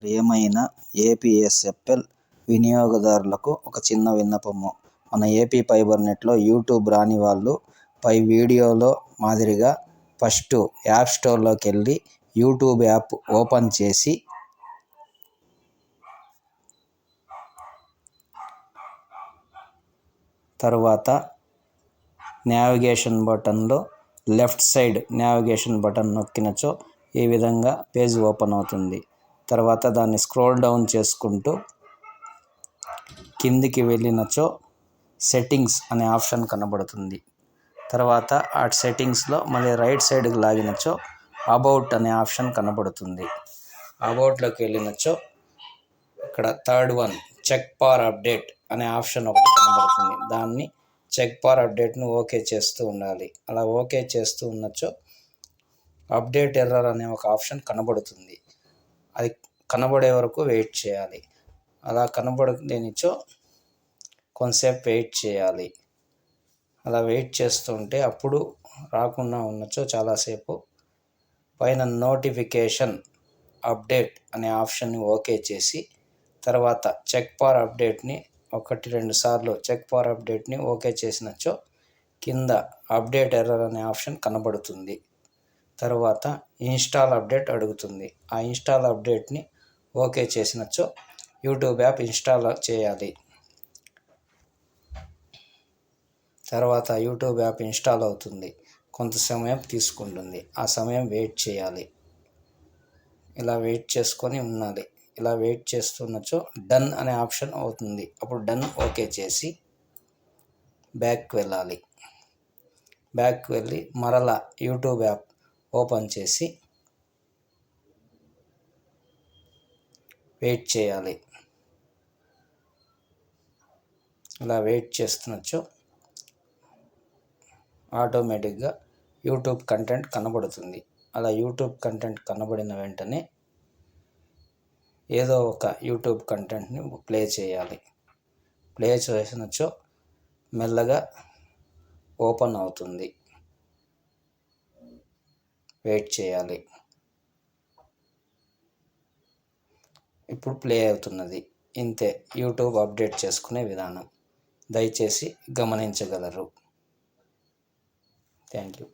ప్రియమైన ఏపీఎస్ఎఫ్ఎల్ వినియోగదారులకు ఒక చిన్న విన్నపము. మన ఏపీ ఫైబర్ నెట్లో యూట్యూబ్ రాని వాళ్ళు పై వీడియోలో మాదిరిగా ఫస్ట్ యాప్ స్టోర్లోకి వెళ్ళి యూట్యూబ్ యాప్ ఓపెన్ చేసి తర్వాత నావిగేషన్ బటన్లో లెఫ్ట్ సైడ్ నావిగేషన్ బటన్ నొక్కినచో ఈ విధంగా పేజ్ ఓపెన్ అవుతుంది. తర్వాత దాన్ని స్క్రోల్ డౌన్ చేసుకుంటూ కిందికి వెళ్ళినచో సెట్టింగ్స్ అనే ఆప్షన్ కనబడుతుంది. తర్వాత ఆ సెట్టింగ్స్లో మళ్ళీ రైట్ సైడ్కి లాగినచో అబౌట్ అనే ఆప్షన్ కనబడుతుంది. అబౌట్లోకి వెళ్ళినచో ఇక్కడ third one check for update అనే ఆప్షన్ ఒకటి కనబడుతుంది. దాన్ని చెక్ ఫార్ అప్డేట్ను ఓకే చేస్తూ ఉండాలి. అలా ఓకే చేస్తూ ఉన్నచో అప్డేట్ ఎర్రర్ అనే ఒక ఆప్షన్ కనబడుతుంది. అది కనబడే వరకు వెయిట్ చేయాలి. అలా కనబడలేనిచో కొంతసేపు వెయిట్ చేయాలి. అలా వెయిట్ చేస్తుంటే అప్పుడు రాకుండా ఉన్నచో చాలాసేపు పైన నోటిఫికేషన్ అప్డేట్ అనే ఆప్షన్ని ఓకే చేసి తర్వాత చెక్ ఫార్ అప్డేట్ని 1-2 సార్లు చెక్ ఫార్ అప్డేట్ని ఓకే చేసినచో కింద అప్డేట్ ఎర్రర్ అనే ఆప్షన్ కనబడుతుంది. తర్వాత ఇన్స్టాల్ అప్డేట్ అడుగుతుంది. ఆ ఇన్స్టాల్ అప్డేట్ని ఓకే చేసినచో యూట్యూబ్ యాప్ ఇన్స్టాల్ చేయాలి. తర్వాత యూట్యూబ్ యాప్ ఇన్స్టాల్ అవుతుంది. కొంత సమయం తీసుకుంటుంది. ఆ సమయం వెయిట్ చేయాలి. ఇలా వెయిట్ చేసుకొని ఉండాలి. ఇలా వెయిట్ చేస్తున్నచో డన్ అనే ఆప్షన్ అవుతుంది. అప్పుడు డన్ ఓకే చేసి బ్యాక్కి వెళ్ళాలి. బ్యాక్కి వెళ్ళి మరలా యూట్యూబ్ యాప్ ఓపెన్ చేసి వెయిట్ చేయాలి. ఇలా వెయిట్ చేస్తున్నచో ఆటోమేటిక్గా యూట్యూబ్ కంటెంట్ కనబడుతుంది. అలా యూట్యూబ్ కంటెంట్ కనబడిన వెంటనే ఏదో ఒక యూట్యూబ్ కంటెంట్ని ప్లే చేయాలి. ప్లే చేసినచో మెల్లగా ఓపెన్ అవుతుంది. వెయిట్ చేయాలి. ఇప్పుడు ప్లే అవుతున్నది. ఇంతే యూట్యూబ్ అప్డేట్ చేసుకునే విధానం. దయచేసి గమనించగలరు. Thank you.